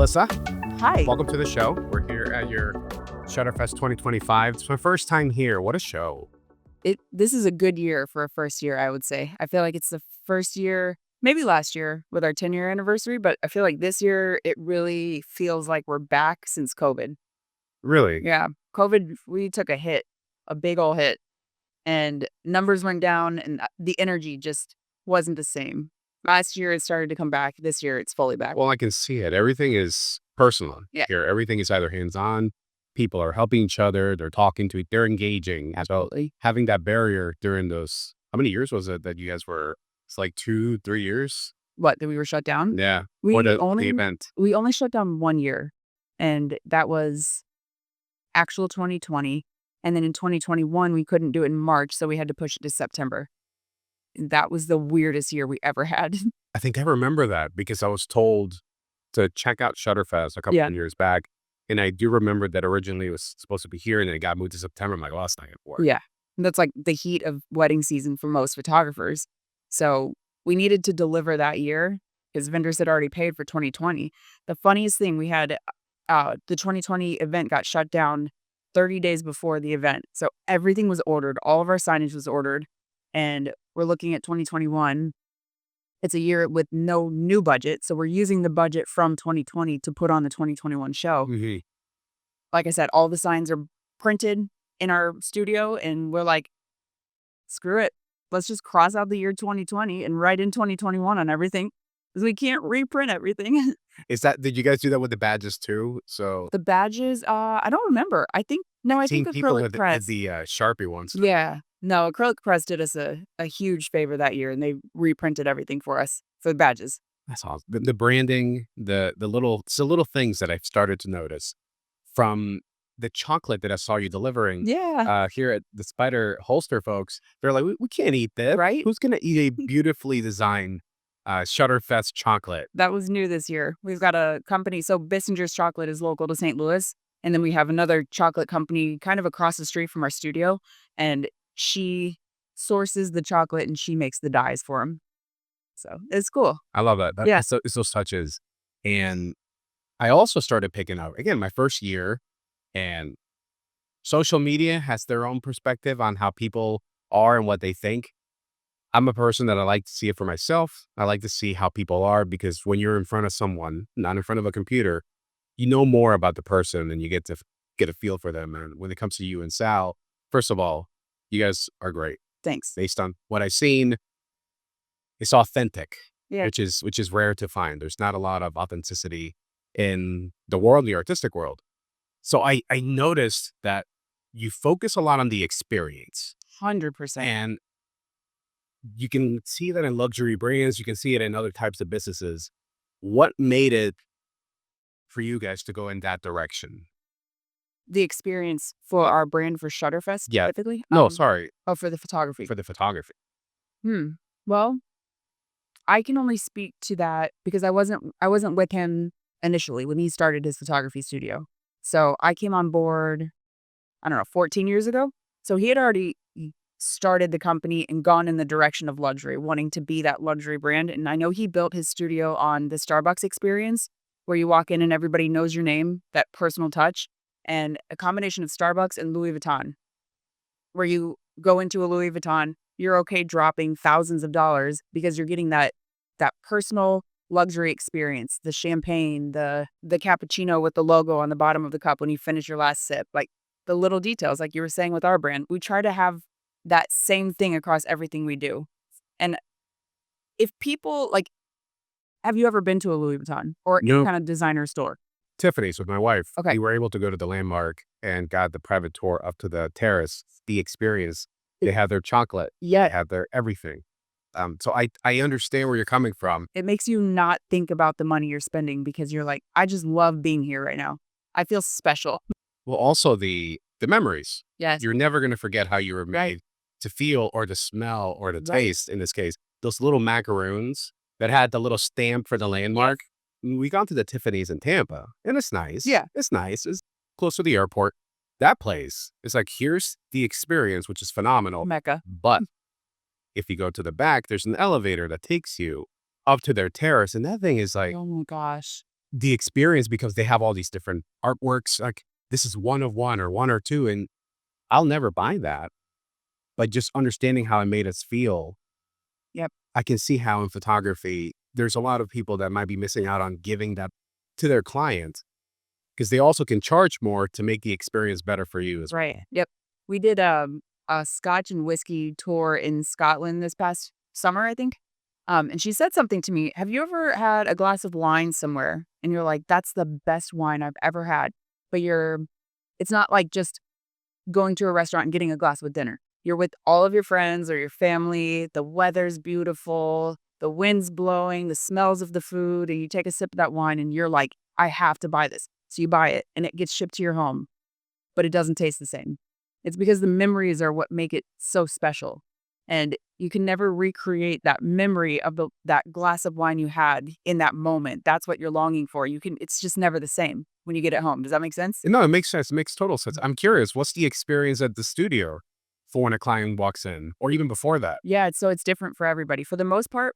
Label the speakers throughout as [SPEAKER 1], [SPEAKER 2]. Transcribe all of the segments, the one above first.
[SPEAKER 1] Alissa,
[SPEAKER 2] Hi.
[SPEAKER 1] welcome to the show. We're here at your ShutterFest 2025. It's my first time here. What a show.
[SPEAKER 2] This is a good year for a first year, I would say. I feel like it's the first year, maybe last year with our 10-year anniversary, but I feel like this year it really feels like we're back since COVID.
[SPEAKER 1] Really?
[SPEAKER 2] Yeah, COVID, we took a hit, a big old hit, and numbers went down and the energy just wasn't the same. Last year it started to come back. This year it's fully back.
[SPEAKER 1] Well, I can see it. Everything is personal
[SPEAKER 2] Yeah.
[SPEAKER 1] here. Everything is either hands-on. People are helping each other. They're talking to they're engaging.
[SPEAKER 2] Absolutely.
[SPEAKER 1] So having that barrier during those, how many years was it that you guys were, it's like 2-3 years?
[SPEAKER 2] What, that we were shut down?
[SPEAKER 1] Yeah.
[SPEAKER 2] We
[SPEAKER 1] Or the
[SPEAKER 2] only
[SPEAKER 1] event.
[SPEAKER 2] we only shut down 1 year, and that was actual 2020, and then in 2021, we couldn't do it in March, so we had to push it to September. That was the weirdest year we ever had.
[SPEAKER 1] I think I remember that because I was told to check out Shutterfest a couple
[SPEAKER 2] Yeah.
[SPEAKER 1] of years back. And I do remember that originally it was supposed to be here and then it got moved to September. I'm like, well, that's not going to work.
[SPEAKER 2] Yeah. That's like the heat of wedding season for most photographers. So we needed to deliver that year because vendors had already paid for 2020. The funniest thing, we had the 2020 event got shut down 30 days before the event. So everything was ordered. All of our signage was ordered. And we're looking at 2021. It's a year with no new budget. So we're using the budget from 2020 to put on the 2021 show.
[SPEAKER 1] Mhm.
[SPEAKER 2] Like I said, all the signs are printed in our studio, and we're like, screw it. Let's just cross out the year 2020 and write in 2021 on everything because we can't reprint everything.
[SPEAKER 1] Did you guys do that with the badges too? So
[SPEAKER 2] The badges, I don't remember. I think
[SPEAKER 1] seeing people
[SPEAKER 2] acrylic
[SPEAKER 1] with
[SPEAKER 2] press.
[SPEAKER 1] the Sharpie ones.
[SPEAKER 2] Yeah. No, acrylic press did us a huge favor that year, and they reprinted everything for us for the badges.
[SPEAKER 1] That's awesome. The branding, it's the little things that I've started to notice from the chocolate that I saw you delivering.
[SPEAKER 2] Yeah.
[SPEAKER 1] Here at the Spider Holster folks, they're like, we can't eat this.
[SPEAKER 2] Right?
[SPEAKER 1] Who's going to eat a beautifully designed Shutterfest chocolate?
[SPEAKER 2] That was new this year. We've got a company. So Bissinger's Chocolate is local to St. Louis. And then we have another chocolate company kind of across the street from our studio. And she sources the chocolate and she makes the dyes for them. So it's cool.
[SPEAKER 1] I love that.
[SPEAKER 2] Yeah.
[SPEAKER 1] It's those touches. And I also started picking up, again, my first year, and social media has their own perspective on how people are and what they think. I'm a person that I like to see it for myself. I like to see how people are because when you're in front of someone, not in front of a computer, you know more about the person and you get to get a feel for them. And when it comes to you and Sal, first of all, you guys are great.
[SPEAKER 2] Thanks.
[SPEAKER 1] Based on what I've seen, it's authentic,
[SPEAKER 2] Yeah.
[SPEAKER 1] which is rare to find. There's not a lot of authenticity in the world, the artistic world. So I noticed that you focus a lot on the experience.
[SPEAKER 2] 100%.
[SPEAKER 1] And you can see that in luxury brands. You can see it in other types of businesses. What made it for you guys to go in that direction?
[SPEAKER 2] The experience for our brand for ShutterFest
[SPEAKER 1] Yeah.
[SPEAKER 2] specifically?
[SPEAKER 1] No, sorry,
[SPEAKER 2] Oh, for the photography.
[SPEAKER 1] for the photography.
[SPEAKER 2] Well, I can only speak to that because I wasn't with him initially when he started his photography studio. So I came on board, I don't know, 14 years ago. So he had already started the company and gone in the direction of luxury, wanting to be that luxury brand. And I know he built his studio on the Starbucks experience where you walk in and everybody knows your name, that personal touch, and a combination of Starbucks and Louis Vuitton, where you go into a Louis Vuitton, you're okay dropping thousands of dollars because you're getting that personal luxury experience, the champagne, the cappuccino with the logo on the bottom of the cup when you finish your last sip, like the little details, like you were saying with our brand. We try to have that same thing across everything we do. And if people have you ever been to a Louis Vuitton or any
[SPEAKER 1] No.
[SPEAKER 2] kind of designer store?
[SPEAKER 1] Tiffany's with my wife.
[SPEAKER 2] Okay.
[SPEAKER 1] We were able to go to the Landmark and got the private tour up to the terrace, the experience. They have their chocolate.
[SPEAKER 2] Yeah.
[SPEAKER 1] They have their everything. So I understand where you're coming from.
[SPEAKER 2] It makes you not think about the money you're spending because you're like, I just love being here right now. I feel special.
[SPEAKER 1] Well, also the memories.
[SPEAKER 2] Yes.
[SPEAKER 1] You're never going to forget how you were made
[SPEAKER 2] Right.
[SPEAKER 1] to feel or to smell or to
[SPEAKER 2] Right.
[SPEAKER 1] taste, in this case. Those little macaroons that had the little stamp for the Landmark. We got to the Tiffany's in Tampa, and it's nice.
[SPEAKER 2] Yeah.
[SPEAKER 1] It's nice. It's close to the airport. That place is like, here's the experience, which is phenomenal.
[SPEAKER 2] Mecca.
[SPEAKER 1] But if you go to the back, there's an elevator that takes you up to their terrace, and that thing is like,
[SPEAKER 2] Oh my gosh.
[SPEAKER 1] the experience because they have all these different artworks, like, this is one of one or one or two, and I'll never buy that, but just understanding how it made us feel,
[SPEAKER 2] Yep.
[SPEAKER 1] I can see how in photography, there's a lot of people that might be missing out on giving that to their clients because they also can charge more to make the experience better for you as
[SPEAKER 2] Right.
[SPEAKER 1] well.
[SPEAKER 2] Yep. We did a Scotch and whiskey tour in Scotland this past summer, I think. And she said something to me. Have you ever had a glass of wine somewhere and you're like, that's the best wine I've ever had? But it's not like just going to a restaurant and getting a glass with dinner. You're with all of your friends or your family. The weather's beautiful. The wind's blowing, the smells of the food, and you take a sip of that wine and you're like, I have to buy this. So you buy it and it gets shipped to your home, but it doesn't taste the same. It's because the memories are what make it so special. And you can never recreate that memory of that glass of wine you had in that moment. That's what you're longing for. It's just never the same when you get it home. Does that make sense?
[SPEAKER 1] No, it makes sense. It makes total sense. I'm curious, what's the experience at the studio for when a client walks in or even before that?
[SPEAKER 2] Yeah, it's different for everybody. For the most part,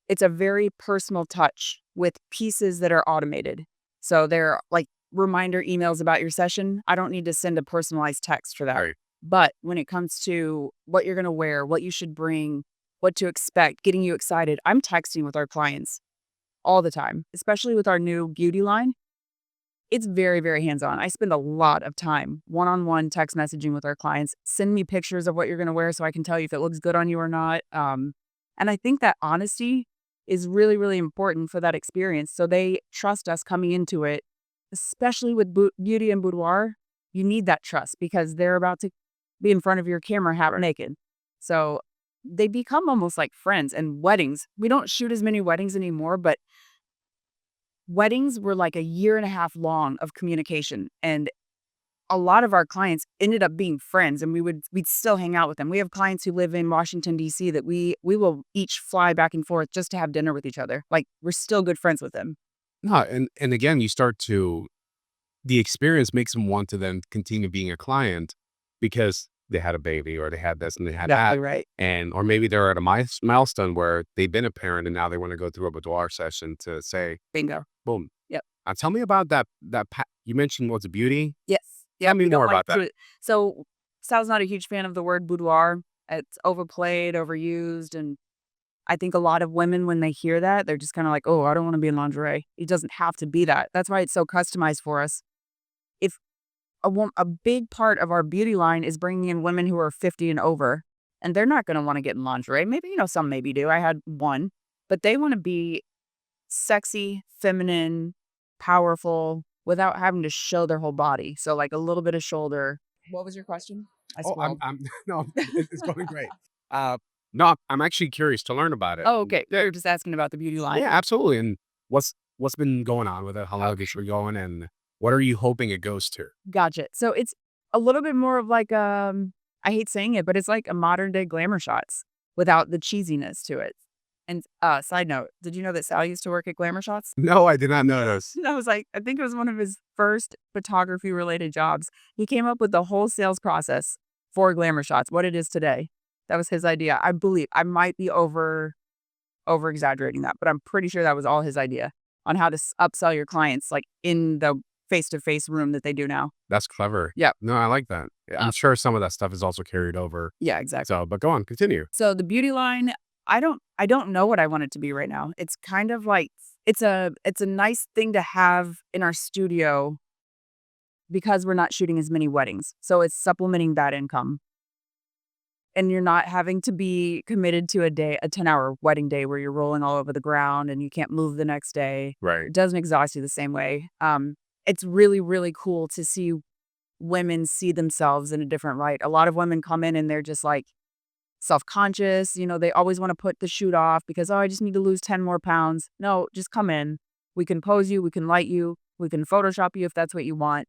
[SPEAKER 2] it's a very personal touch with pieces that are automated. So they're like reminder emails about your session. I don't need to send a personalized text for that.
[SPEAKER 1] Right.
[SPEAKER 2] But when it comes to what you're going to wear, what you should bring, what to expect, getting you excited, I'm texting with our clients all the time, especially with our new beauty line. It's very, very hands on. I spend a lot of time one on one text messaging with our clients. Send me pictures of what you're going to wear so I can tell you if it looks good on you or not. And I think that honesty is really, really important for that experience. So they trust us coming into it, especially with beauty and boudoir. You need that trust because they're about to be in front of your camera half naked. So they become almost like friends. And weddings, we don't shoot as many weddings anymore, but weddings were like a year and a half long of communication. And a lot of our clients ended up being friends and we'd still hang out with them. We have clients who live in Washington, D.C. that we will each fly back and forth just to have dinner with each other. Like we're still good friends with them.
[SPEAKER 1] No, and again, you start to the experience makes them want to then continue being a client because they had a baby or they had this and they had
[SPEAKER 2] Exactly
[SPEAKER 1] that.
[SPEAKER 2] right.
[SPEAKER 1] And or maybe they're at a milestone where they've been a parent and now they want to go through a boudoir session to say,
[SPEAKER 2] Bingo.
[SPEAKER 1] boom.
[SPEAKER 2] Yep.
[SPEAKER 1] Tell me about you mentioned what's a beauty.
[SPEAKER 2] Yes.
[SPEAKER 1] Tell
[SPEAKER 2] Yep.
[SPEAKER 1] me
[SPEAKER 2] We
[SPEAKER 1] more
[SPEAKER 2] don't like
[SPEAKER 1] about
[SPEAKER 2] to
[SPEAKER 1] that.
[SPEAKER 2] put it. So Sal's not a huge fan of the word boudoir. It's overplayed, overused, and I think a lot of women, when they hear that, they're just kind of like, oh, I don't want to be in lingerie. It doesn't have to be that. That's why it's so customized for us. If a big part of our beauty line is bringing in women who are 50 and over, and they're not going to want to get in lingerie. Maybe, some maybe do. I had one, but they want to be sexy, feminine, powerful without having to show their whole body. So, like a little bit of shoulder. What was your question? I
[SPEAKER 1] Oh,
[SPEAKER 2] scrolled.
[SPEAKER 1] I'm no, it's going great. Uh, no, I'm actually curious to learn about it.
[SPEAKER 2] Oh, okay. You're just asking about the beauty line.
[SPEAKER 1] Yeah, absolutely. And what's been going on with it? How long is it going? And what are you hoping it goes to?
[SPEAKER 2] Gotcha. So it's a little bit more of like, I hate saying it, but it's like a modern day glamour shots without the cheesiness to it. And side note, did you know that Sal used to work at Glamour Shots?
[SPEAKER 1] No, I did not notice.
[SPEAKER 2] That was like, I think it was one of his first photography related jobs. He came up with the whole sales process for Glamour Shots, what it is today. That was his idea. I believe I might be over exaggerating that, but I'm pretty sure that was all his idea on how to upsell your clients like in the face to face room that they do now.
[SPEAKER 1] That's clever.
[SPEAKER 2] Yeah.
[SPEAKER 1] No, I like that. Yeah, I'm sure some of that stuff is also carried over.
[SPEAKER 2] Yeah, exactly.
[SPEAKER 1] So, but go on, continue.
[SPEAKER 2] So the beauty line, I don't know what I want it to be right now. It's kind of like it's a nice thing to have in our studio because we're not shooting as many weddings. So it's supplementing that income. And you're not having to be committed to a 10-hour wedding day where you're rolling all over the ground and you can't move the next day.
[SPEAKER 1] Right.
[SPEAKER 2] It doesn't exhaust you the same way. It's really, really cool to see women see themselves in a different light. A lot of women come in and they're just like self-conscious. They always want to put the shoot off because, oh, I just need to lose 10 more pounds. No, just come in. We can pose you. We can light you. We can Photoshop you if that's what you want.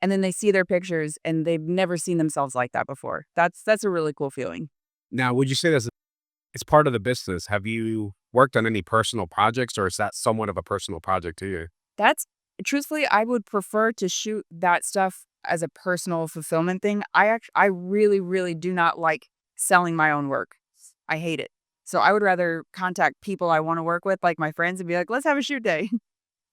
[SPEAKER 2] And then they see their pictures and they've never seen themselves like that before. That's a really cool feeling.
[SPEAKER 1] Now, would you say it's part of the business? Have you worked on any personal projects, or is that somewhat of a personal project to you?
[SPEAKER 2] That's truthfully, I would prefer to shoot that stuff as a personal fulfillment thing. I really, really do not like selling my own work. I hate it. So I would rather contact people I want to work with, like my friends, and be like, let's have a shoot day.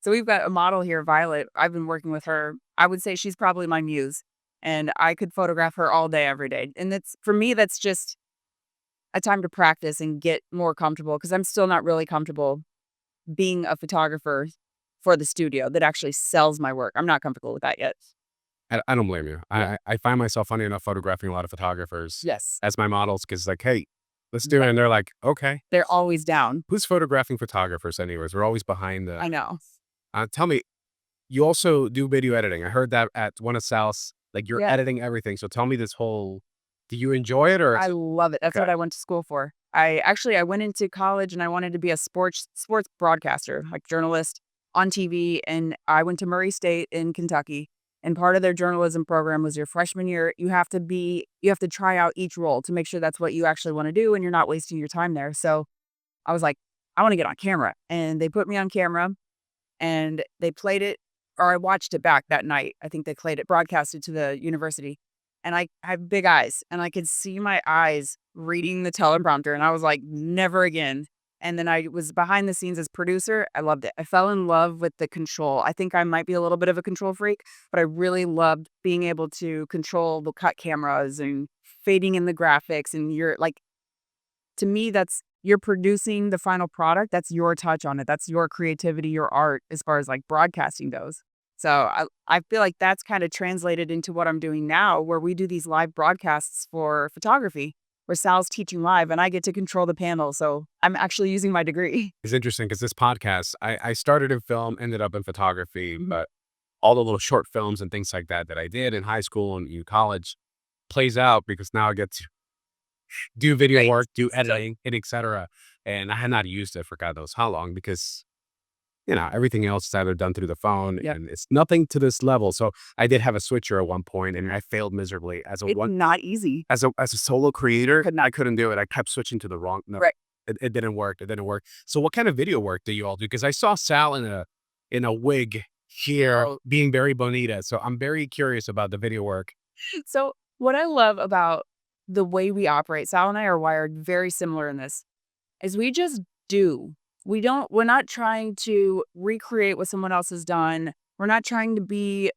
[SPEAKER 2] So we've got a model here, Violet. I've been working with her. I would say she's probably my muse, and I could photograph her all day, every day. And that's for me, that's just a time to practice and get more comfortable because I'm still not really comfortable being a photographer for the studio that actually sells my work. I'm not comfortable with that yet.
[SPEAKER 1] I don't blame you.
[SPEAKER 2] Yeah.
[SPEAKER 1] I find myself, funny enough, photographing a lot of photographers
[SPEAKER 2] Yes.
[SPEAKER 1] as my models because, like, "Hey, let's do it,"
[SPEAKER 2] Yeah.
[SPEAKER 1] and they're like, "Okay."
[SPEAKER 2] They're always down.
[SPEAKER 1] Who's photographing photographers anyways? We're always behind the
[SPEAKER 2] I know.
[SPEAKER 1] tell me, you also do video editing. I heard that at one of Sal's, like, you're
[SPEAKER 2] Yeah.
[SPEAKER 1] editing everything, so tell me this whole do you enjoy it or
[SPEAKER 2] I
[SPEAKER 1] it's
[SPEAKER 2] love it. That's
[SPEAKER 1] okay.
[SPEAKER 2] what I went to school for. I went into college and I wanted to be a sports broadcaster, like journalist on TV. And I went to Murray State in Kentucky. And part of their journalism program was your freshman year. You have to try out each role to make sure that's what you actually want to do and you're not wasting your time there. So I was like, I want to get on camera. And they put me on camera and they played it, or I watched it back that night. I think they played it, broadcasted to the university. And I have big eyes, and I could see my eyes reading the teleprompter, and I was like, never again. And then I was behind the scenes as producer. I loved it. I fell in love with the control. I think I might be a little bit of a control freak, but I really loved being able to control the cut cameras and fading in the graphics. And you're like, to me, that's you're producing the final product. That's your touch on it. That's your creativity, your art, as far as like broadcasting goes. So I feel like that's kind of translated into what I'm doing now, where we do these live broadcasts for photography, where Sal's teaching live and I get to control the panel. So I'm actually using my degree.
[SPEAKER 1] It's interesting because this podcast, I started in film, ended up in photography,
[SPEAKER 2] Mhm.
[SPEAKER 1] but all the little short films and things like that that I did in high school and in college plays out because now I get to do video
[SPEAKER 2] Right.
[SPEAKER 1] work, do
[SPEAKER 2] So
[SPEAKER 1] editing, and etcetera. And I had not used it for God knows how long because, everything else is either done through the phone
[SPEAKER 2] yeah,
[SPEAKER 1] and it's nothing to this level. So I did have a switcher at one point and I failed miserably
[SPEAKER 2] it's not easy.
[SPEAKER 1] as a solo creator.
[SPEAKER 2] Could not.
[SPEAKER 1] I couldn't do it. I kept switching to the wrong. No,
[SPEAKER 2] Right.
[SPEAKER 1] it didn't work. It didn't work. So what kind of video work do you all do? Because I saw Sal in a wig here
[SPEAKER 2] Oh,
[SPEAKER 1] being very bonita. So I'm very curious about the video work.
[SPEAKER 2] so what I love about the way we operate, Sal and I are wired very similar in this, is we just do. We're not trying to recreate what someone else has done. We're not trying to be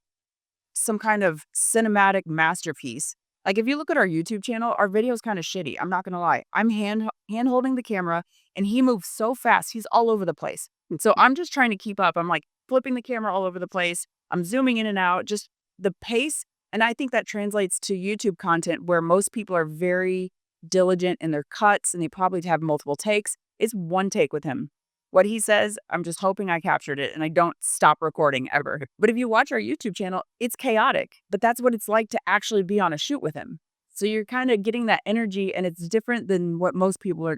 [SPEAKER 2] some kind of cinematic masterpiece. Like if you look at our YouTube channel, our video is kind of shitty. I'm not gonna lie. I'm hand holding the camera and he moves so fast. He's all over the place. And so I'm just trying to keep up. I'm like flipping the camera all over the place. I'm zooming in and out, just the pace. And I think that translates to YouTube content where most people are very diligent in their cuts and they probably have multiple takes. It's one take with him. What he says, I'm just hoping I captured it and I don't stop recording ever. But if you watch our YouTube channel, it's chaotic, but that's what it's like to actually be on a shoot with him. So you're kind of getting that energy and it's different than what most people are,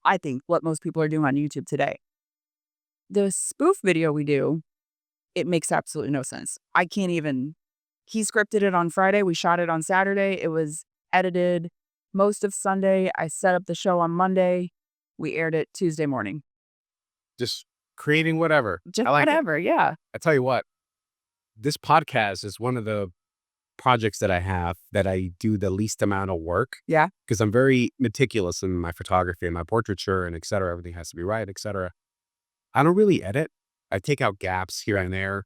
[SPEAKER 2] I think, what most people are doing on YouTube today. The spoof video we do, it makes absolutely no sense. I can't even, he scripted it on Friday. We shot it on Saturday. It was edited most of Sunday. I set up the show on Monday. We aired it Tuesday morning.
[SPEAKER 1] Just creating whatever.
[SPEAKER 2] Just
[SPEAKER 1] I like it.
[SPEAKER 2] whatever. Yeah.
[SPEAKER 1] I tell you what, this podcast is one of the projects that I have that I do the least amount of work
[SPEAKER 2] Yeah.
[SPEAKER 1] because I'm very meticulous in my photography and my portraiture and et cetera. Everything has to be right, et cetera. I don't really edit. I take out gaps here and there,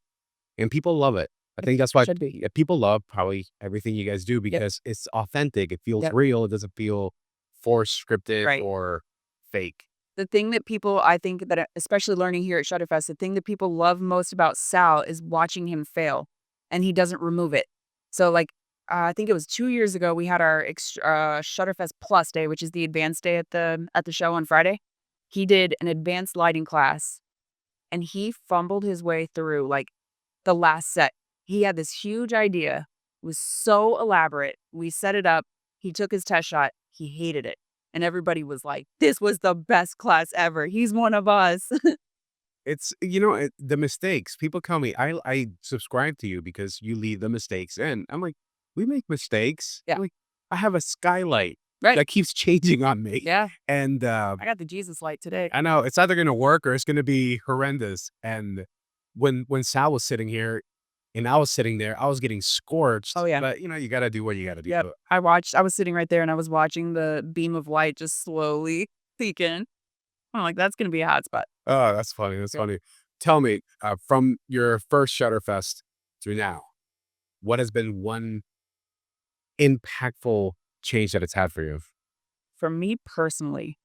[SPEAKER 1] and people love it. I think that's why
[SPEAKER 2] Should be.
[SPEAKER 1] people love probably everything you guys do
[SPEAKER 2] Yep.
[SPEAKER 1] because it's authentic. It feels
[SPEAKER 2] Yep.
[SPEAKER 1] real. It doesn't feel forced, scripted,
[SPEAKER 2] Right.
[SPEAKER 1] or fake.
[SPEAKER 2] The thing that people, I think that, especially learning here at ShutterFest, the thing that people love most about Sal is watching him fail, and he doesn't remove it. So, like, I think it was 2 years ago, we had our ShutterFest Plus day, which is the advanced day at the show on Friday. He did an advanced lighting class, and he fumbled his way through, like, the last set. He had this huge idea. It was so elaborate. We set it up. He took his test shot. He hated it. And everybody was like, "This was the best class ever. He's one of us."
[SPEAKER 1] It's the mistakes. People tell me I subscribe to you because you leave the mistakes in. I'm like, we make mistakes.
[SPEAKER 2] Yeah.
[SPEAKER 1] Like I have a skylight
[SPEAKER 2] Right.
[SPEAKER 1] that keeps changing on me,
[SPEAKER 2] Yeah.
[SPEAKER 1] and
[SPEAKER 2] I got the Jesus light today.
[SPEAKER 1] I know it's either gonna work or it's gonna be horrendous. And when Sal was sitting here and I was sitting there, I was getting scorched.
[SPEAKER 2] Oh, yeah.
[SPEAKER 1] But you gotta do what you gotta do.
[SPEAKER 2] Yep. I was sitting right there and I was watching the beam of light just slowly peek in. I'm like, that's gonna be a hot spot.
[SPEAKER 1] Oh, that's funny. That's
[SPEAKER 2] Yep.
[SPEAKER 1] funny. Tell me, from your first Shutterfest to now, what has been one impactful change that it's had for you?
[SPEAKER 2] For me personally,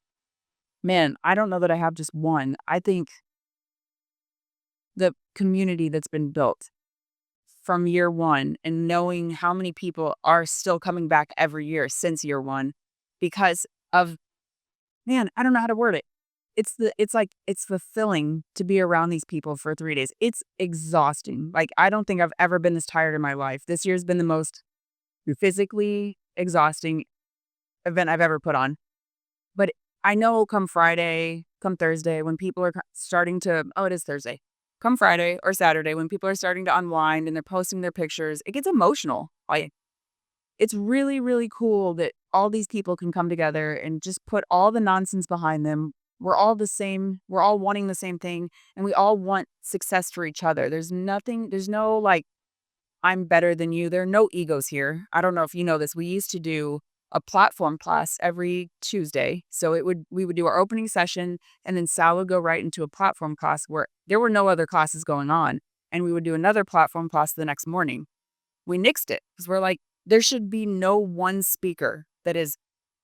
[SPEAKER 2] man, I don't know that I have just one. I think the community that's been built from year one and knowing how many people are still coming back every year since year one because of, man, I don't know how to word it. It's fulfilling to be around these people for 3 days. It's exhausting. Like, I don't think I've ever been this tired in my life. This year's been the most physically exhausting event I've ever put on. But I know come Friday, come Thursday, when people are starting to, oh, it is Thursday. Come Friday or Saturday, when people are starting to unwind and they're posting their pictures, it gets emotional. Like, it's really, really cool that all these people can come together and just put all the nonsense behind them. We're all the same. We're all wanting the same thing. And we all want success for each other. There's no like, I'm better than you. There are no egos here. I don't know if you know this. We used to do a platform class every Tuesday. So we would do our opening session and then Sal would go right into a platform class where there were no other classes going on. And we would do another platform class the next morning. We nixed it because we're like, there should be no one speaker that is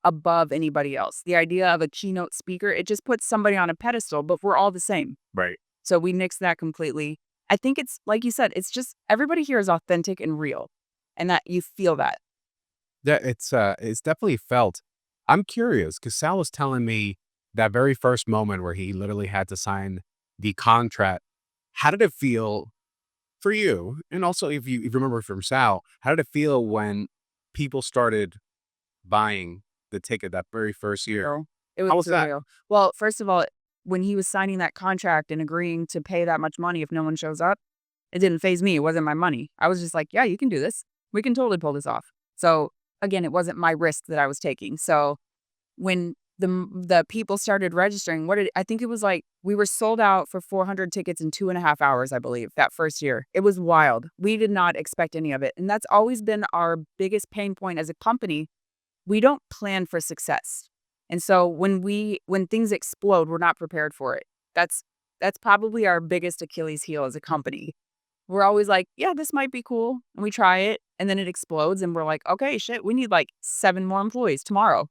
[SPEAKER 2] above anybody else. The idea of a keynote speaker, it just puts somebody on a pedestal, but we're all the same.
[SPEAKER 1] Right.
[SPEAKER 2] So we nixed that completely. I think it's like you said, it's just everybody here is authentic and real and that you feel that.
[SPEAKER 1] That it's definitely felt. I'm curious because Sal was telling me that very first moment where he literally had to sign the contract. How did it feel for you? And also, if you remember from Sal, how did it feel when people started buying the ticket that very first year?
[SPEAKER 2] Surreal. It was
[SPEAKER 1] How was that?
[SPEAKER 2] surreal. Well, first of all, when he was signing that contract and agreeing to pay that much money if no one shows up, it didn't phase me. It wasn't my money. I was just like, yeah, you can do this. We can totally pull this off. So again, it wasn't my risk that I was taking. So when the people started registering, I think it was like we were sold out for 400 tickets in 2.5 hours, I believe, that first year. It was wild. We did not expect any of it. And that's always been our biggest pain point as a company. We don't plan for success. And so when things explode, we're not prepared for it. That's probably our biggest Achilles heel as a company. We're always like, yeah, this might be cool. And we try it and then it explodes and we're like, okay, shit, we need like 7 more employees tomorrow.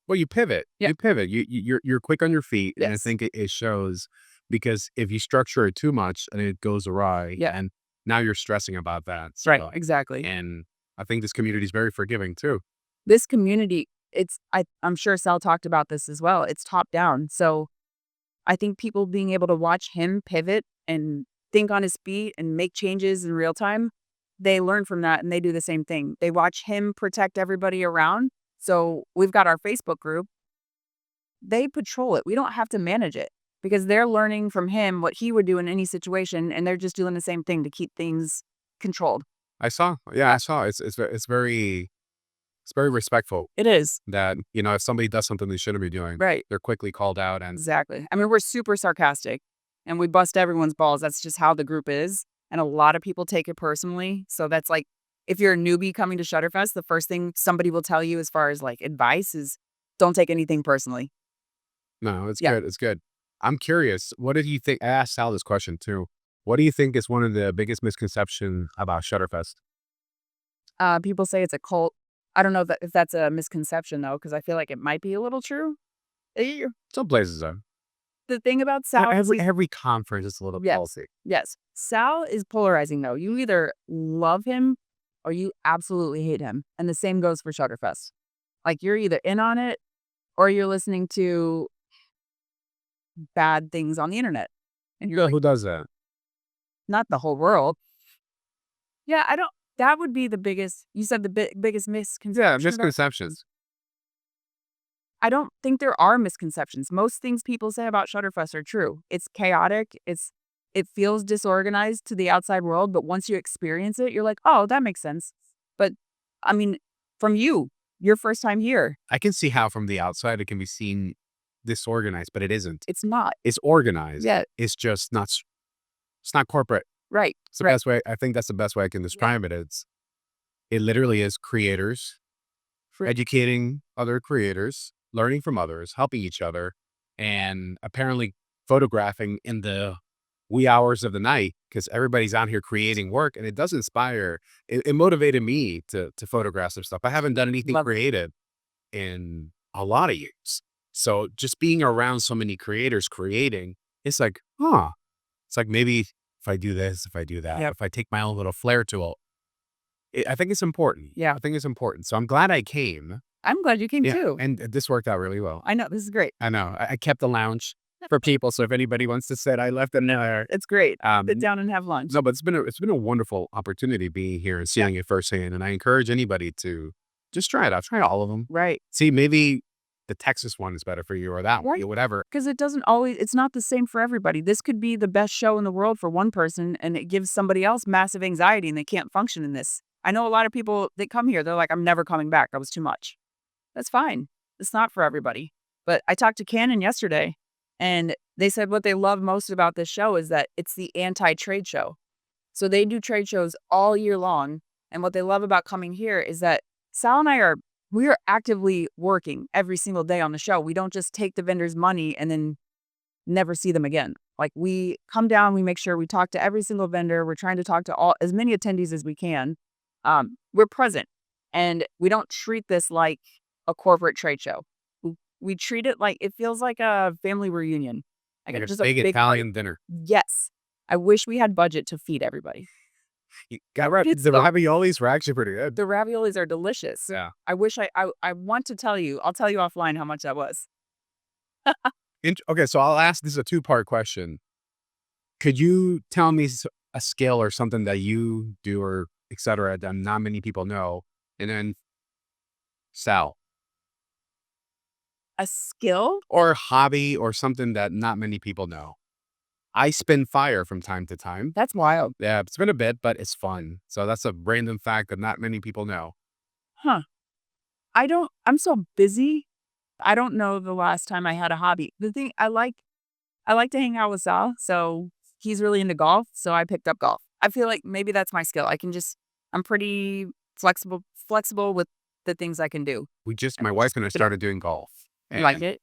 [SPEAKER 1] Well, you pivot.
[SPEAKER 2] Yeah.
[SPEAKER 1] You pivot. You're quick on your feet, and I
[SPEAKER 2] Yes.
[SPEAKER 1] think it shows because if you structure it too much and it goes awry,
[SPEAKER 2] Yeah.
[SPEAKER 1] and now you're stressing about that.
[SPEAKER 2] Right.
[SPEAKER 1] So,
[SPEAKER 2] Exactly.
[SPEAKER 1] and I think this community is very forgiving too.
[SPEAKER 2] This community, I'm sure Sal talked about this as well. It's top down. So I think people being able to watch him pivot and think on his feet and make changes in real time, they learn from that and they do the same thing. They watch him protect everybody around. So we've got our Facebook group. They patrol it. We don't have to manage it because they're learning from him what he would do in any situation and they're just doing the same thing to keep things controlled.
[SPEAKER 1] I saw, yeah, I saw. It's very respectful
[SPEAKER 2] It is.
[SPEAKER 1] that if somebody does something they shouldn't be doing,
[SPEAKER 2] Right.
[SPEAKER 1] they're quickly called out. And
[SPEAKER 2] Exactly. I mean, we're super sarcastic and we bust everyone's balls. That's just how the group is. And a lot of people take it personally. So that's like, if you're a newbie coming to Shutterfest, the first thing somebody will tell you as far as like advice is don't take anything personally.
[SPEAKER 1] no, it's
[SPEAKER 2] Yeah.
[SPEAKER 1] good. It's good. I'm curious. What did you think? I asked Sal this question too. What do you think is one of the biggest misconceptions about Shutterfest?
[SPEAKER 2] People say it's a cult. I don't know if that's a misconception though, because I feel like it might be a little true. Eh,
[SPEAKER 1] Some places are.
[SPEAKER 2] The thing about Sal is
[SPEAKER 1] Every conference is a little
[SPEAKER 2] yes,
[SPEAKER 1] policy.
[SPEAKER 2] yes. Sal is polarizing though. You either love him or you absolutely hate him. And the same goes for Shutterfest. Like you're either in on it or you're listening to bad things on the internet. And you're
[SPEAKER 1] Yeah,
[SPEAKER 2] like,
[SPEAKER 1] who does that?
[SPEAKER 2] not the whole world. Yeah, I don't that would be the biggest you said the biggest
[SPEAKER 1] Yeah,
[SPEAKER 2] misconception about
[SPEAKER 1] misconceptions.
[SPEAKER 2] I don't think there are misconceptions. Most things people say about Shutterfest are true. It's chaotic. It feels disorganized to the outside world, but once you experience it, you're like, "Oh, that makes sense." But I mean, from you, your first time here,
[SPEAKER 1] I can see how from the outside it can be seen disorganized, but it isn't.
[SPEAKER 2] it's not.
[SPEAKER 1] It's organized.
[SPEAKER 2] Yeah,
[SPEAKER 1] It's just not. It's not corporate.
[SPEAKER 2] right.
[SPEAKER 1] It's the
[SPEAKER 2] Right.
[SPEAKER 1] best way. I think that's the best way I can
[SPEAKER 2] Yeah.
[SPEAKER 1] describe it. It literally is creators
[SPEAKER 2] For
[SPEAKER 1] educating other creators, learning from others, helping each other, and apparently photographing in the wee hours of the night because everybody's out here creating work, and it does inspire. It motivated me to photograph some stuff. I haven't done anything
[SPEAKER 2] Love it.
[SPEAKER 1] creative in a lot of years. So just being around so many creators creating, it's like, huh. It's like maybe if I do this, if I do that,
[SPEAKER 2] Yep.
[SPEAKER 1] if I take my own little flair to it, I think it's important.
[SPEAKER 2] Yeah.
[SPEAKER 1] I think it's important. So I'm glad I came.
[SPEAKER 2] I'm glad you came
[SPEAKER 1] Yeah.
[SPEAKER 2] too.
[SPEAKER 1] And this worked out really well.
[SPEAKER 2] I know, this is great.
[SPEAKER 1] I know. I kept the lounge for people. So if anybody wants to sit, I left it there.
[SPEAKER 2] It's great.
[SPEAKER 1] Um,
[SPEAKER 2] Sit down and have lunch.
[SPEAKER 1] no, but it's been a wonderful opportunity being here and seeing it firsthand. And I encourage anybody to just try it out. Try all of them.
[SPEAKER 2] Right.
[SPEAKER 1] See, maybe the Texas one is better for you or that one,
[SPEAKER 2] Right.
[SPEAKER 1] or whatever.
[SPEAKER 2] Because it doesn't always, it's not the same for everybody. This could be the best show in the world for one person, and it gives somebody else massive anxiety and they can't function in this. I know a lot of people that come here, they're like, I'm never coming back. That was too much. That's fine. It's not for everybody. But I talked to Canon yesterday, and they said what they love most about this show is that it's the anti-trade show. So they do trade shows all year long. And what they love about coming here is that Sal and I we are actively working every single day on the show. We don't just take the vendors' money and then never see them again. Like, we come down, we make sure we talk to every single vendor. We're trying to talk to as many attendees as we can. We're present, and we don't treat this like a corporate trade show. We treat it like, it feels like a family reunion. Like
[SPEAKER 1] Like a
[SPEAKER 2] just
[SPEAKER 1] big
[SPEAKER 2] a big
[SPEAKER 1] Italian dinner.
[SPEAKER 2] Yes. I wish we had budget to feed everybody.
[SPEAKER 1] You got right.
[SPEAKER 2] It's
[SPEAKER 1] The
[SPEAKER 2] so-
[SPEAKER 1] raviolis were actually pretty good.
[SPEAKER 2] The raviolis are delicious.
[SPEAKER 1] Yeah.
[SPEAKER 2] I wish I want to tell you. I'll tell you offline how much that was.
[SPEAKER 1] Okay, so I'll ask, this is a two-part question. Could you tell me a skill or something that you do or et cetera that not many people know? And then Sal,
[SPEAKER 2] A skill?
[SPEAKER 1] or a hobby or something that not many people know. I spin fire from time to time.
[SPEAKER 2] That's wild.
[SPEAKER 1] Yeah, it's been a bit, but it's fun. So that's a random fact that not many people know.
[SPEAKER 2] Huh. I'm so busy. I don't know the last time I had a hobby. The thing I like to hang out with Sal. So he's really into golf. So I picked up golf. I feel like maybe that's my skill. I'm pretty flexible with the things I can do.
[SPEAKER 1] My wife and I started doing golf.
[SPEAKER 2] You like it?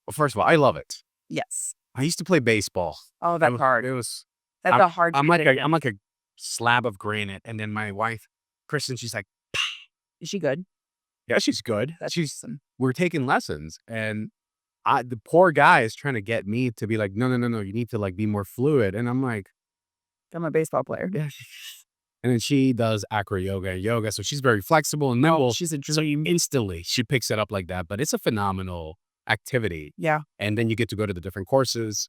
[SPEAKER 1] Well, first of all, I love it.
[SPEAKER 2] Yes.
[SPEAKER 1] I used to play baseball.
[SPEAKER 2] Oh, that's hard.
[SPEAKER 1] It was.
[SPEAKER 2] That's a hard
[SPEAKER 1] I'm like
[SPEAKER 2] transition.
[SPEAKER 1] a slab of granite, and then my wife, Kristen, she's like,
[SPEAKER 2] Is she good?
[SPEAKER 1] yeah, she's good.
[SPEAKER 2] That's
[SPEAKER 1] She's
[SPEAKER 2] awesome.
[SPEAKER 1] We're taking lessons, and the poor guy is trying to get me to be like, no, you need to like be more fluid, and I'm like,
[SPEAKER 2] I'm a baseball player.
[SPEAKER 1] yeah. And then she does acro yoga and yoga, so she's very flexible and nimble.
[SPEAKER 2] She's a
[SPEAKER 1] So
[SPEAKER 2] dream.
[SPEAKER 1] instantly she picks it up like that, but it's a phenomenal activity.
[SPEAKER 2] Yeah.
[SPEAKER 1] And then you get to go to the different courses.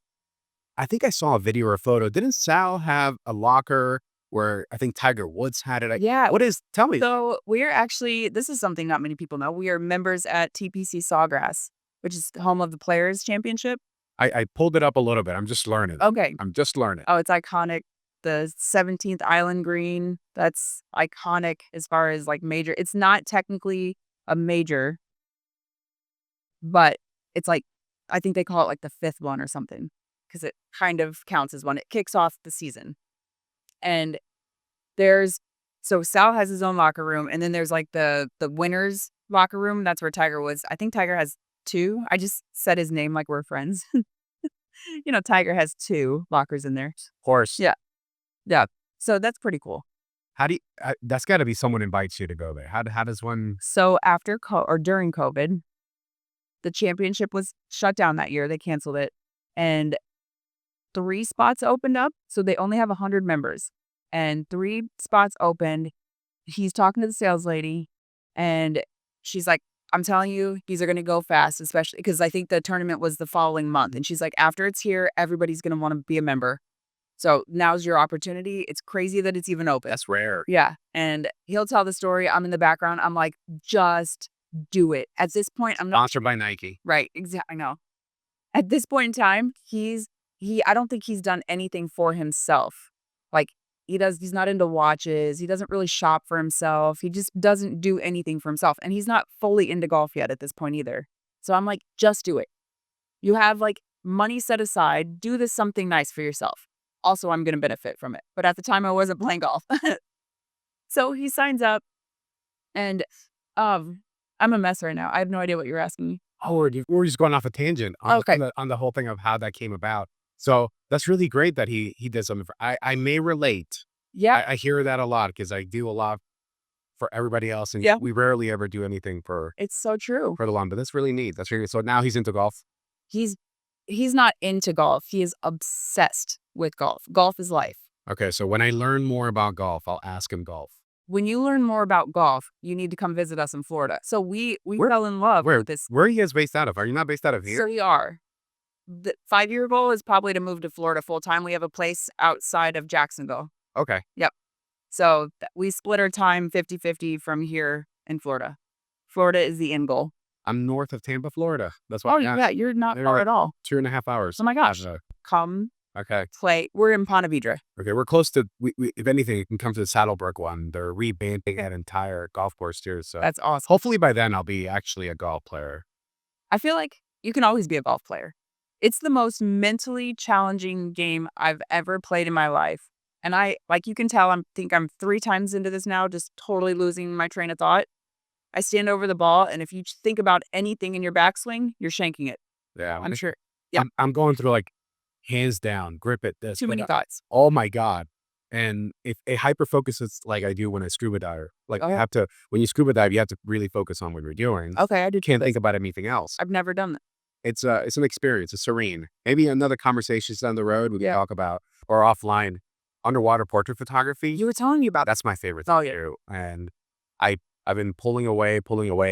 [SPEAKER 1] I think I saw a video or a photo. Didn't Sal have a locker where I think Tiger Woods had it?
[SPEAKER 2] Yeah.
[SPEAKER 1] Tell me.
[SPEAKER 2] So we're actually, this is something not many people know. We are members at TPC Sawgrass, which is home of the Players Championship.
[SPEAKER 1] I pulled it up a little bit. I'm just learning.
[SPEAKER 2] Okay.
[SPEAKER 1] I'm just learning.
[SPEAKER 2] Oh, it's iconic. The 17th Island Green, that's iconic as far as like major. It's not technically a major, but it's like, I think they call it like the fifth one or something, because it kind of counts as one. It kicks off the season. And so Sal has his own locker room, and then there's like the winners locker room. That's where Tiger was. I think Tiger has two. I just said his name like we're friends. Tiger has two lockers in there.
[SPEAKER 1] Of course.
[SPEAKER 2] Yeah. Yeah. So that's pretty cool.
[SPEAKER 1] How do you, that's got to be someone invites you to go there. How does one?
[SPEAKER 2] So after or during COVID, the championship was shut down that year. They canceled it, and 3 spots opened up. So they only have 100 members, and 3 spots opened. He's talking to the sales lady, and she's like, I'm telling you, these are going to go fast, especially because I think the tournament was the following month. And she's like, after it's here, everybody's going to want to be a member. So now's your opportunity. It's crazy that it's even open.
[SPEAKER 1] That's rare.
[SPEAKER 2] Yeah. And he'll tell the story. I'm in the background. I'm like, just do it. At this point, I'm not.
[SPEAKER 1] Sponsored by Nike.
[SPEAKER 2] Right. Exactly. I know. At this point in time, I don't think he's done anything for himself. Like, he's not into watches. He doesn't really shop for himself. He just doesn't do anything for himself. And he's not fully into golf yet at this point either. So I'm like, just do it. You have like money set aside. Do this something nice for yourself. Also, I'm going to benefit from it. But at the time, I wasn't playing golf. So he signs up, and I'm a mess right now. I have no idea what you're asking me.
[SPEAKER 1] Oh, we're just going off a tangent
[SPEAKER 2] Okay.
[SPEAKER 1] on the whole thing of how that came about. So that's really great that he does something I may relate.
[SPEAKER 2] Yeah.
[SPEAKER 1] I hear that a lot because I do a lot for everybody else, and
[SPEAKER 2] Yeah.
[SPEAKER 1] we rarely ever do anything
[SPEAKER 2] It's so true.
[SPEAKER 1] for the lawn, but that's really neat. That's really so now he's into golf?
[SPEAKER 2] He's he's not into golf. He is obsessed with golf. Golf is life.
[SPEAKER 1] Okay, so when I learn more about golf, I'll ask him golf.
[SPEAKER 2] When you learn more about golf, you need to come visit us in Florida. So we
[SPEAKER 1] Where
[SPEAKER 2] fell in love
[SPEAKER 1] where
[SPEAKER 2] with this.
[SPEAKER 1] where are you guys based out of? Are you not based out of
[SPEAKER 2] So
[SPEAKER 1] here?
[SPEAKER 2] we are. The 5-year goal is probably to move to Florida full time. We have a place outside of Jacksonville.
[SPEAKER 1] Okay.
[SPEAKER 2] Yep. So we split our time 50-50 from here in Florida. Florida is the end goal.
[SPEAKER 1] I'm north of Tampa, Florida. That's why
[SPEAKER 2] Oh,
[SPEAKER 1] I
[SPEAKER 2] yeah, you're not
[SPEAKER 1] they're
[SPEAKER 2] far
[SPEAKER 1] like
[SPEAKER 2] at all.
[SPEAKER 1] 2.5 hours.
[SPEAKER 2] Oh my
[SPEAKER 1] out of
[SPEAKER 2] gosh.
[SPEAKER 1] the
[SPEAKER 2] Come
[SPEAKER 1] okay.
[SPEAKER 2] play. We're in Ponte Vedra.
[SPEAKER 1] Okay, we're close to we if anything, you can come to the Saddlebrook one. They're revamping that entire golf course too, so
[SPEAKER 2] That's awesome.
[SPEAKER 1] hopefully by then I'll be actually a golf player.
[SPEAKER 2] I feel like you can always be a golf player. It's the most mentally challenging game I've ever played in my life. And like you can tell, I'm 3 times into this now, just totally losing my train of thought. I stand over the ball, and if you think about anything in your backswing, you're shanking it.
[SPEAKER 1] Yeah,
[SPEAKER 2] I'm sure. Yeah.
[SPEAKER 1] I'm going through like hands down, grip it, this,
[SPEAKER 2] Too
[SPEAKER 1] but,
[SPEAKER 2] many thoughts.
[SPEAKER 1] oh my god. And if it hyper focuses like I do when I scuba dive, like
[SPEAKER 2] Oh,
[SPEAKER 1] I
[SPEAKER 2] yeah.
[SPEAKER 1] have to when you scuba dive, you have to really focus on what you're doing.
[SPEAKER 2] Okay, I
[SPEAKER 1] You
[SPEAKER 2] did
[SPEAKER 1] can't
[SPEAKER 2] this.
[SPEAKER 1] think about anything else.
[SPEAKER 2] I've never done that.
[SPEAKER 1] It's an experience. It's serene. Maybe another conversations down the road we can
[SPEAKER 2] Yeah.
[SPEAKER 1] talk about or offline underwater portrait photography.
[SPEAKER 2] You were telling me about that.
[SPEAKER 1] That's my favorite
[SPEAKER 2] Oh,
[SPEAKER 1] thing to
[SPEAKER 2] yeah.
[SPEAKER 1] do. And I've been pulling away,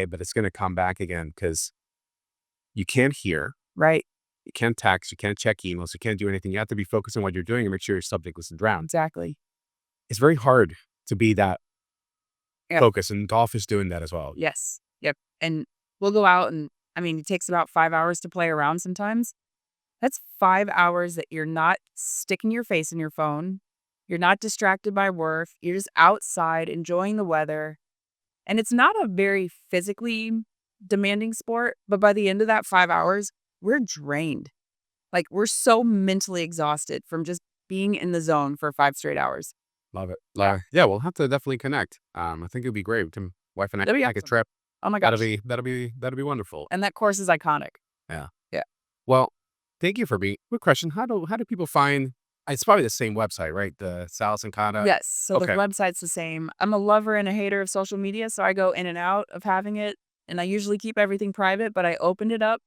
[SPEAKER 1] but it's gonna come back again because you can't hear,
[SPEAKER 2] Right.
[SPEAKER 1] you can't text, you can't check emails, you can't do anything. You have to be focused on what you're doing and make sure your subject doesn't drown.
[SPEAKER 2] Exactly.
[SPEAKER 1] It's very hard to be that
[SPEAKER 2] Yeah.
[SPEAKER 1] focused, and golf is doing that as well.
[SPEAKER 2] Yes. Yep. And we'll go out and I mean, it takes about 5 hours to play around sometimes. That's 5 hours that you're not sticking your face in your phone. You're not distracted by work. You're just outside enjoying the weather. And it's not a very physically demanding sport, but by the end of that 5 hours, we're drained. Like we're so mentally exhausted from just being in the zone for 5 straight hours.
[SPEAKER 1] Love it.
[SPEAKER 2] Yeah.
[SPEAKER 1] Yeah, we'll have to definitely connect. I think it'd be great. To wife and I
[SPEAKER 2] That'd be
[SPEAKER 1] take a
[SPEAKER 2] awesome.
[SPEAKER 1] trip.
[SPEAKER 2] Oh my gosh.
[SPEAKER 1] That'll be wonderful.
[SPEAKER 2] And that course is iconic.
[SPEAKER 1] Yeah.
[SPEAKER 2] Yeah.
[SPEAKER 1] Well, thank you for being. Quick question: how do people find? It's probably the same website, right? The Alissa Cincotta.
[SPEAKER 2] Yes. So the
[SPEAKER 1] Okay.
[SPEAKER 2] website's the same. I'm a lover and a hater of social media, so I go in and out of having it. And I usually keep everything private, but I opened it up.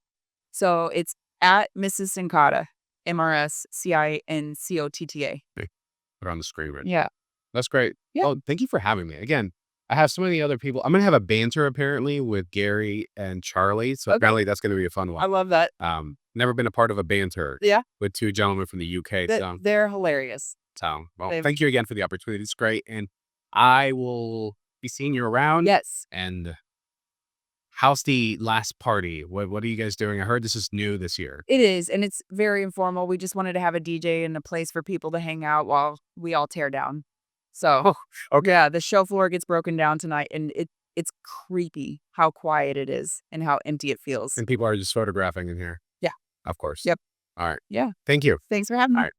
[SPEAKER 2] So it's at Mrs. Cincotta, MRSCINCOTTA.
[SPEAKER 1] Put it on the screen, right?
[SPEAKER 2] Yeah.
[SPEAKER 1] That's great.
[SPEAKER 2] Yeah.
[SPEAKER 1] Oh, thank you for having me. Again, I have so many other people. I'm gonna have a banter apparently with Gary and Charlie. So
[SPEAKER 2] Okay.
[SPEAKER 1] apparently that's gonna be a fun
[SPEAKER 2] I
[SPEAKER 1] one.
[SPEAKER 2] love that.
[SPEAKER 1] Never been a part of a banter
[SPEAKER 2] Yeah.
[SPEAKER 1] with two gentlemen from the UK.
[SPEAKER 2] They're hilarious.
[SPEAKER 1] Well,
[SPEAKER 2] They've-
[SPEAKER 1] thank you again for the opportunity. It's great. And I will be seeing you around.
[SPEAKER 2] Yes.
[SPEAKER 1] And how's the last party? What are you guys doing? I heard this is new this year.
[SPEAKER 2] It is. And it's very informal. We just wanted to have a DJ and a place for people to hang out while we all tear down. So,
[SPEAKER 1] Oh, okay.
[SPEAKER 2] yeah, the show floor gets broken down tonight. And it's creepy how quiet it is and how empty it feels.
[SPEAKER 1] And people are just photographing in here.
[SPEAKER 2] Yeah.
[SPEAKER 1] Of course.
[SPEAKER 2] Yep.
[SPEAKER 1] All right.
[SPEAKER 2] Yeah.
[SPEAKER 1] Thank you.
[SPEAKER 2] Thanks for having me.
[SPEAKER 1] All right.